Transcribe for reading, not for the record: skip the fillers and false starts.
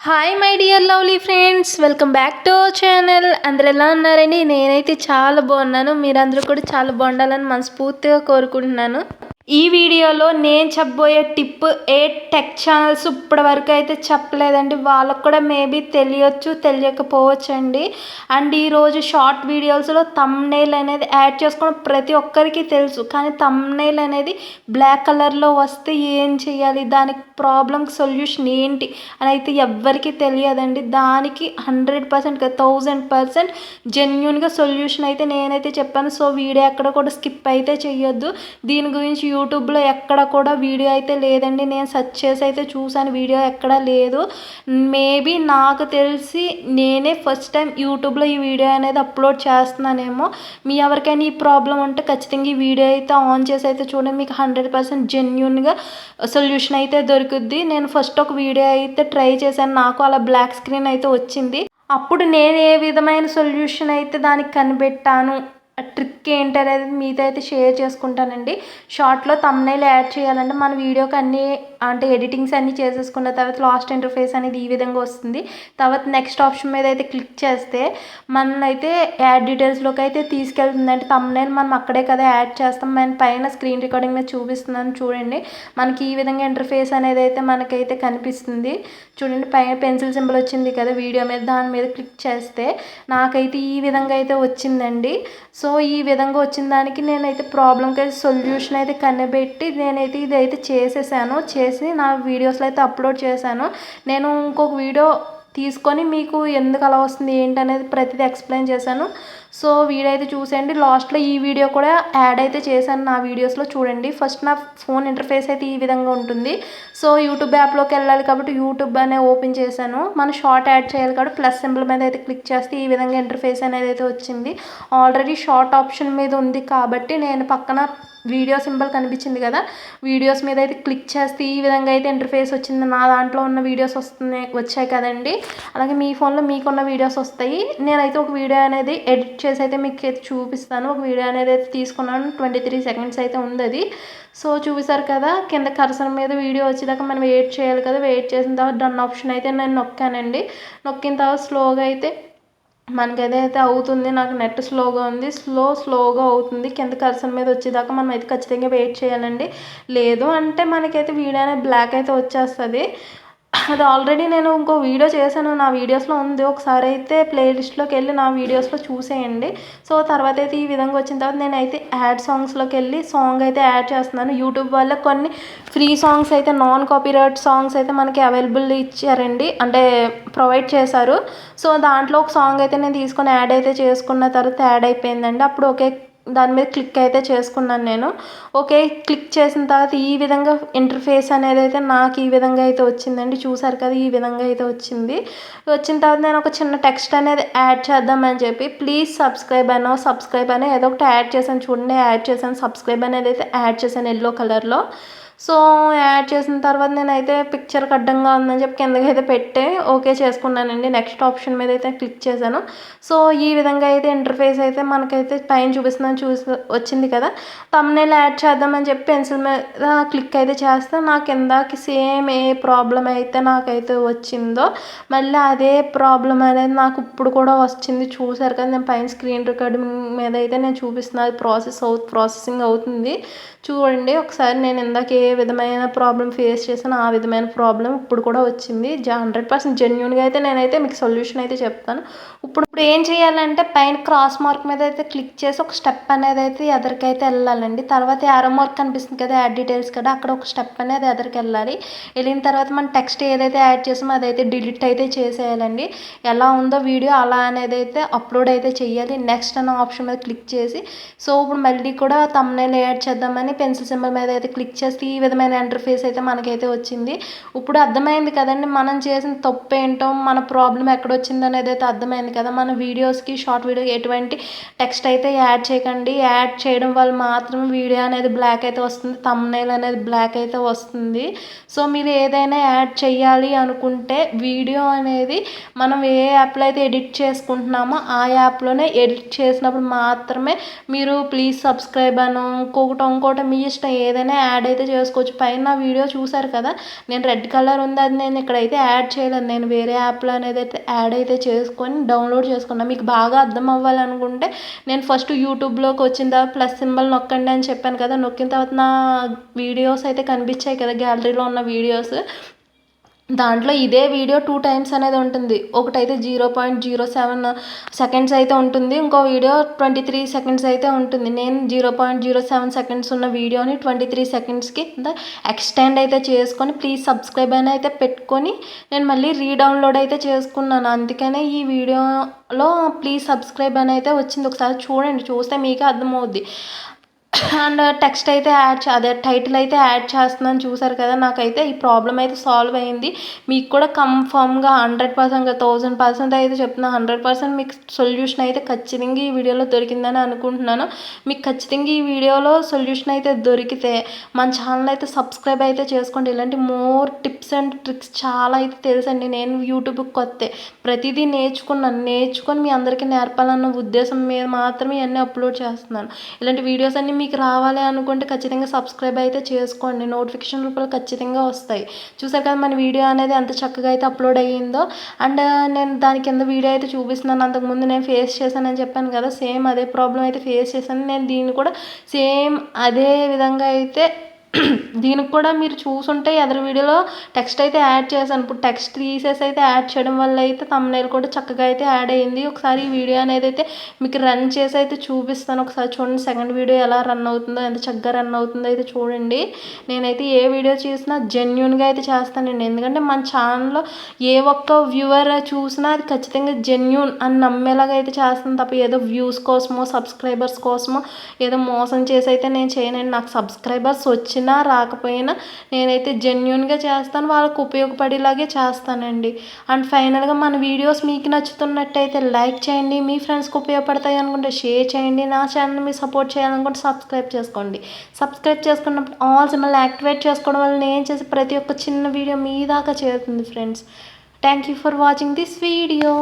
Hi my dear lovely friends, welcome back to our channel. అందరు ఎలా ఉన్నారండి? నేనైతే చాలా బాగున్నాను. మీరందరూ కూడా చాలా బాగుండాలని మనస్ఫూర్తిగా కోరుకుంటున్నాను. ఈ వీడియోలో నేను చెప్పబోయే టిప్ ఏ టెక్ ఛానల్స్ ఇప్పటి వరకు అయితే చెప్పలేదండి. వాళ్ళకు కూడా మేబీ తెలియచ్చు, తెలియకపోవచ్చు అండి. అండ్ ఈరోజు షార్ట్ వీడియోస్లో థంబ్నెయిల్ అనేది యాడ్ చేసుకోవడం ప్రతి ఒక్కరికి తెలుసు. కానీ థంబ్నెయిల్ అనేది బ్లాక్ కలర్లో వస్తే ఏం చేయాలి, దానికి ప్రాబ్లంకి సొల్యూషన్ ఏంటి అని అయితే ఎవ్వరికీ తెలియదండి. దానికి 100% 1000% జెన్యున్గా సొల్యూషన్ అయితే నేనైతే చెప్పాను. సో వీడియో ఎక్కడ కూడా స్కిప్ అయితే చేయొద్దు. దీని గురించి యూట్యూబ్లో ఎక్కడ కూడా వీడియో అయితే లేదండి. నేను సెర్చ్ చేసి అయితే చూసాను, వీడియో ఎక్కడా లేదు. మేబీ నాకు తెలిసి నేనే ఫస్ట్ టైం యూట్యూబ్లో ఈ వీడియో అనేది అప్లోడ్ చేస్తున్నానేమో. మీ ఎవరికైనా ఈ ప్రాబ్లం ఉంటే ఖచ్చితంగా ఈ వీడియో అయితే ఆన్ చేసి అయితే చూడండి. మీకు 100% జెన్యున్గా సొల్యూషన్ అయితే దొరుకుద్ది. నేను ఫస్ట్ ఒక వీడియో అయితే ట్రై చేశాను, నాకు అలా బ్లాక్ స్క్రీన్ అయితే వచ్చింది. అప్పుడు నేను ఏ విధమైన సొల్యూషన్ అయితే దానికి కనిపెట్టాను, ట్రిక్ ఏంటి అనేది మీతో అయితే షేర్ చేసుకుంటానండి. షార్ట్లో థంబ్నెయిల్ యాడ్ చేయాలంటే మన వీడియోకి అన్నీ అంటే ఎడిటింగ్స్ అన్నీ చేసేసుకున్న తర్వాత లాస్ట్ ఇంటర్ఫేస్ అనేది ఈ విధంగా వస్తుంది. తర్వాత నెక్స్ట్ ఆప్షన్ మీద అయితే క్లిక్ చేస్తే మనైతే యాడ్ డీటెయిల్స్లోకి అయితే తీసుకెళ్తుంది. అంటే థంబ్నెయిల్ మనం అక్కడే కదా యాడ్ చేస్తాం. మన పైన స్క్రీన్ రికార్డింగ్ మీద చూపిస్తున్నాను చూడండి. మనకి ఈ విధంగా ఇంటర్ఫేస్ అనేది అయితే మనకైతే కనిపిస్తుంది. చూడండి, పైన పెన్సిల్ సింబల్ వచ్చింది కదా వీడియో మీద, దాని మీద క్లిక్ చేస్తే నాకైతే ఈ విధంగా అయితే వచ్చిందండి. సో ఈ విధంగా వచ్చిన దానికి నేనైతే ప్రాబ్లంకి అయితే సొల్యూషన్ అయితే కనిపెట్టి నేనైతే ఇదైతే చేసేసాను. చేసి నా వీడియోస్లో అయితే అప్లోడ్ చేశాను. నేను ఇంకొక వీడియో తీసుకొని మీకు ఎందుకు అలా వస్తుంది ఏంటి అనేది ప్రతిదీ ఎక్స్ప్లెయిన్ చేశాను. సో వీడియో అయితే చూసేయండి. లాస్ట్లో ఈ వీడియో కూడా యాడ్ అయితే చేశాను నా వీడియోస్లో చూడండి. ఫస్ట్ నా ఫోన్ ఇంటర్ఫేస్ అయితే ఈ విధంగా ఉంటుంది. సో యూట్యూబ్ యాప్లోకి వెళ్ళాలి కాబట్టి యూట్యూబ్ అనే ఓపెన్ చేశాను. మనం షార్ట్ యాడ్ చేయాలి కాబట్టి ప్లస్ సింబల్ మీద అయితే క్లిక్ చేస్తే ఈ విధంగా ఇంటర్ఫేస్ అనేది అయితే వచ్చింది. ఆల్రెడీ షార్ట్ ఆప్షన్ మీద ఉంది కాబట్టి నేను పక్కన వీడియో సింబల్ కనిపించింది కదా, వీడియోస్ మీద అయితే క్లిక్ చేస్తే ఈ విధంగా అయితే ఇంటర్ఫేస్ వచ్చింది. నా దాంట్లో ఉన్న వీడియోస్ వచ్చాయి కదండి, అలాగే మీ ఫోన్లో మీకున్న వీడియోస్ వస్తాయి. నేనైతే ఒక వీడియో అనేది ఎడిట్ చేసి అయితే మీకు అయితే చూపిస్తాను. ఒక వీడియో అనేది అయితే తీసుకున్నాను, 23 సెకండ్స్ అయితే ఉంది అది. సో చూపిస్తారు కదా, కింద కర్సర్ మీద వీడియో వచ్చేదాకా మనం వెయిట్ చేయాలి కదా. వెయిట్ చేసిన తర్వాత డన్ ఆప్షన్ అయితే నేను నొక్కానండి. నొక్కిన తర్వాత స్లోగా అయితే మనకైతే అవుతుంది. నాకు నెట్ స్లోగా ఉంది, స్లోగా అవుతుంది. కింద కర్సర్ మీద వచ్చేదాకా మనం అయితే ఖచ్చితంగా వెయిట్ చేయాలండి. లేదు అంటే మనకైతే వీడియో అనేది బ్లాక్ అయితే వచ్చేస్తుంది. అది ఆల్రెడీ నేను ఇంకో వీడియో చేశాను, నా వీడియోస్లో ఉంది. ఒకసారి అయితే ప్లేలిస్ట్లోకి వెళ్ళి నా వీడియోస్లో చూసేయండి. సో తర్వాత అయితే ఈ విధంగా వచ్చిన తర్వాత నేనైతే యాడ్ సాంగ్స్లోకి వెళ్ళి సాంగ్ అయితే యాడ్ చేస్తున్నాను. యూట్యూబ్ వల్ల కొన్ని ఫ్రీ సాంగ్స్ అయితే నాన్ కాపీరైట్ సాంగ్స్ అయితే మనకి అవైలబుల్ ఇచ్చారండి, అంటే ప్రొవైడ్ చేశారు. సో దాంట్లో ఒక సాంగ్ అయితే నేను తీసుకొని యాడ్ అయితే చేసుకున్న తర్వాత యాడ్ అయిపోయిందండి. అప్పుడు ఓకే దాని మీద క్లిక్ అయితే చేసుకున్నాను నేను. ఓకే క్లిక్ చేసిన తర్వాత ఈ విధంగా ఇంటర్ఫేస్ అనేది అయితే నాకు ఈ విధంగా అయితే వచ్చిందండి. చూసారు కదా, ఈ విధంగా అయితే వచ్చింది. వచ్చిన తర్వాత నేను ఒక చిన్న టెక్స్ట్ అనేది యాడ్ చేద్దామని చెప్పి ప్లీజ్ సబ్స్క్రైబ్ అని ఏదో ఒకటి యాడ్ చేశాను చూడండి. యాడ్ చేశాను, సబ్స్క్రైబ్ అనేది అయితే యాడ్ చేశాను ఎల్లో కలర్లో. సో యాడ్ చేసిన తర్వాత నేనైతే పిక్చర్కి అడ్డంగా ఉందని చెప్పి కిందకి అయితే పెట్టి ఓకే చేసుకున్నానండి. నెక్స్ట్ ఆప్షన్ మీద అయితే క్లిక్ చేశాను. సో ఈ విధంగా అయితే ఇంటర్ఫేస్ అయితే మనకైతే పైన వచ్చింది కదా. థంబ్నెయిల్ యాడ్ చేద్దామని చెప్పి పెన్సిల్ మీద క్లిక్ అయితే చేస్తే నా కిందకి సేమ్ ఏ ప్రాబ్లం అయితే నాకైతే వచ్చిందో మళ్ళీ అదే ప్రాబ్లం అనేది నాకు ఇప్పుడు కూడా వచ్చింది. చూసారు కదా, నేను పైన స్క్రీన్ రికార్డింగ్ మీద అయితే నేను చూపిస్తున్నా, అది ప్రాసెసింగ్ అవుతుంది చూడండి. ఒకసారి నేను ఇందాక ఏ విధమైన ప్రాబ్లం ఫేస్ చేశానో ఆ విధమైన ప్రాబ్లం ఇప్పుడు కూడా వచ్చింది. 100% జెన్యున్గా అయితే నేనైతే మీకు సొల్యూషన్ అయితే చెప్తాను. ఇప్పుడు ఏం చేయాలంటే పైన క్రాస్ మార్క్ మీద అయితే క్లిక్ చేసి ఒక స్టెప్ అనేది అయితే ఎదరికైతే వెళ్ళాలండి. తర్వాత యారో మార్క్ కనిపిస్తుంది కదా, యాడ్ డీటెయిల్స్ కదా, అక్కడ ఒక స్టెప్ అనేది ఎదరికి వెళ్ళాలి. వెళ్ళిన తర్వాత మన టెక్స్ట్ ఏదైతే యాడ్ చేసామో అదైతే డిలీట్ అయితే చేసేయాలండి. ఎలా ఉందో వీడియో అలా అనేది అయితే అప్లోడ్ అయితే చేయాలి. నెక్స్ట్ అన్న ఆప్షన్ మీద క్లిక్ చేసి సో ఇప్పుడు మళ్ళీ కూడా థంబ్నెయిల్ యాడ్ చేద్దామని పెన్సిల్ సింబల్ మీద అయితే క్లిక్ చేస్తే ఈ విధమైన ఇంటర్ఫేస్ అయితే మనకైతే వచ్చింది. ఇప్పుడు అర్థమైంది కదండి మనం చేసిన తప్పు ఏంటో, మన ప్రాబ్లం ఎక్కడ వచ్చింది అనేది అయితే అర్థమైంది కదా. మన వీడియోస్కి షార్ట్ వీడియో ఎటువంటి టెక్స్ట్ అయితే యాడ్ చేయకండి. యాడ్ చేయడం వల్ల మాత్రమే వీడియో అనేది బ్లాక్ అయితే వస్తుంది, థంబ్నెయిల్ అనేది బ్లాక్ అయితే వస్తుంది. సో మీరు ఏదైనా యాడ్ చేయాలి అనుకుంటే వీడియో అనేది మనం ఏ యాప్లో అయితే ఎడిట్ చేసుకుంటున్నామో ఆ యాప్లోనే ఎడిట్ చేసినప్పుడు మాత్రమే మీరు ప్లీజ్ సబ్స్క్రైబ్ అనో ఇంకోటి మీ ఇష్టం ఏదైనా యాడ్ అయితే చేసుకోవచ్చు. పైన నా వీడియో చూసారు కదా, నేను రెడ్ కలర్ ఉంది, అది నేను ఇక్కడైతే యాడ్ చేయలేదు. నేను వేరే యాప్లో అనేది అయితే యాడ్ అయితే చేసుకొని డౌన్లోడ్ చేసుకున్నాను. మీకు బాగా అర్థం అవ్వాలనుకుంటే నేను ఫస్ట్ యూట్యూబ్లోకి వచ్చిన తర్వాత ప్లస్ సింబల్ నొక్కండి అని చెప్పాను కదా, నొక్కిన తర్వాత నా వీడియోస్ అయితే కనిపించాయి కదా, గ్యాలరీలో ఉన్న వీడియోస్. దాంట్లో ఇదే వీడియో 2 టైమ్స్ అనేది ఉంటుంది. ఒకటైతే 0.07 సెకండ్స్ అయితే ఉంటుంది, ఇంకో వీడియో 23 సెకండ్స్ అయితే ఉంటుంది. నేను 0.07 సెకండ్స్ ఉన్న వీడియోని 23 సెకండ్స్కి ఎక్స్టెండ్ అయితే చేసుకొని ప్లీజ్ సబ్స్క్రైబ్ అని అయితే పెట్టుకొని నేను మళ్ళీ రీడౌన్లోడ్ అయితే చేసుకున్నాను. అందుకనే ఈ వీడియోలో ప్లీజ్ సబ్స్క్రైబ్ అని అయితే వచ్చింది. ఒకసారి చూడండి, చూస్తే మీకే అర్థమవుద్ది. అండ్ టెక్స్ట్ అయితే అదే టైటిల్ అయితే యాడ్ చేస్తున్నాను, చూసారు కదా. నాకైతే ఈ ప్రాబ్లం అయితే సాల్వ్ అయింది. మీకు కూడా కన్ఫామ్గా 100%, 1000% అయితే చెప్తున్నా, 100% మీకు సొల్యూషన్ అయితే ఖచ్చితంగా ఈ వీడియోలో దొరికిందని అనుకుంటున్నాను. మీకు ఖచ్చితంగా ఈ వీడియోలో సొల్యూషన్ అయితే దొరికితే మన ఛానల్ అయితే సబ్స్క్రైబ్ అయితే చేసుకోండి. ఇలాంటి మోర్ టిప్స్ అండ్ ట్రిక్స్ చాలా అయితే తెలుసండి. నేను యూట్యూబ్కి కొత్తే ప్రతిదీ నేర్చుకొని మీ అందరికీ నేర్పాలన్న ఉద్దేశం మీద మాత్రమే ఇవన్నీ అప్లోడ్ చేస్తున్నాను. ఇలాంటి వీడియోస్ అన్నీ మీకు రావాలి అనుకుంటే ఖచ్చితంగా సబ్స్క్రైబ్ అయితే చేసుకోండి. నోటిఫికేషన్ రూపంలో ఖచ్చితంగా వస్తాయి. చూసారు కదా మన వీడియో అనేది ఎంత చక్కగా అయితే అప్లోడ్ అయ్యిందో. అండ్ నేను దాని కింద వీడియో అయితే చూపిస్తున్నాను. అంతకుముందు నేను ఫేస్ చేశానని చెప్పాను కదా, సేమ్ అదే ప్రాబ్లం అయితే ఫేస్ చేశాను. నేను దీన్ని కూడా సేమ్ అదే విధంగా అయితే దీనికి కూడా మీరు చూసుంటే ఎదరు వీడియోలో టెక్స్ట్ అయితే యాడ్ చేశాను. ఇప్పుడు టెక్స్ట్ తీసేసి అయితే యాడ్ చేయడం వల్ల అయితే థంబ్నెయిల్ కూడా చక్కగా అయితే యాడ్ అయ్యింది. ఒకసారి ఈ వీడియో అనేది అయితే మీకు రన్ చేసి అయితే చూపిస్తాను. ఒకసారి చూడండి సెకండ్ వీడియో ఎలా రన్ అవుతుందో, ఎంత చక్కగా రన్ అవుతుందో అయితే చూడండి. నేనైతే ఏ వీడియో చేసినా జెన్యున్గా అయితే చేస్తానండి. ఎందుకంటే మన ఛానల్లో ఏ ఒక్క వ్యూవర్ చూసినా అది ఖచ్చితంగా జెన్యున్ అని నమ్మేలాగా అయితే చేస్తాను తప్ప ఏదో వ్యూస్ కోసమో సబ్స్క్రైబర్స్ కోసమో ఏదో మోసం చేసి అయితే నేను చేయనండి. నాకు సబ్స్క్రైబర్స్ వచ్చిన రాకపోయినా నేనైతే జెన్యున్గా చేస్తాను, వాళ్ళకు ఉపయోగపడేలాగే చేస్తానండి. అండ్ ఫైనల్గా మన వీడియోస్ మీకు నచ్చుతున్నట్టయితే లైక్ చేయండి, మీ ఫ్రెండ్స్కి ఉపయోగపడతాయి అనుకుంటే షేర్ చేయండి, నా ఛానల్ మీరు సపోర్ట్ చేయాలనుకుంటే సబ్స్క్రైబ్ చేసుకోండి. సబ్స్క్రైబ్ చేసుకున్నప్పుడు ఆల్ సింబల్ యాక్టివేట్ చేసుకోవడం వల్ల నేను చేసే ప్రతి ఒక్క చిన్న వీడియో మీ దాకా చేరుతుంది friends. Thank you for watching this video.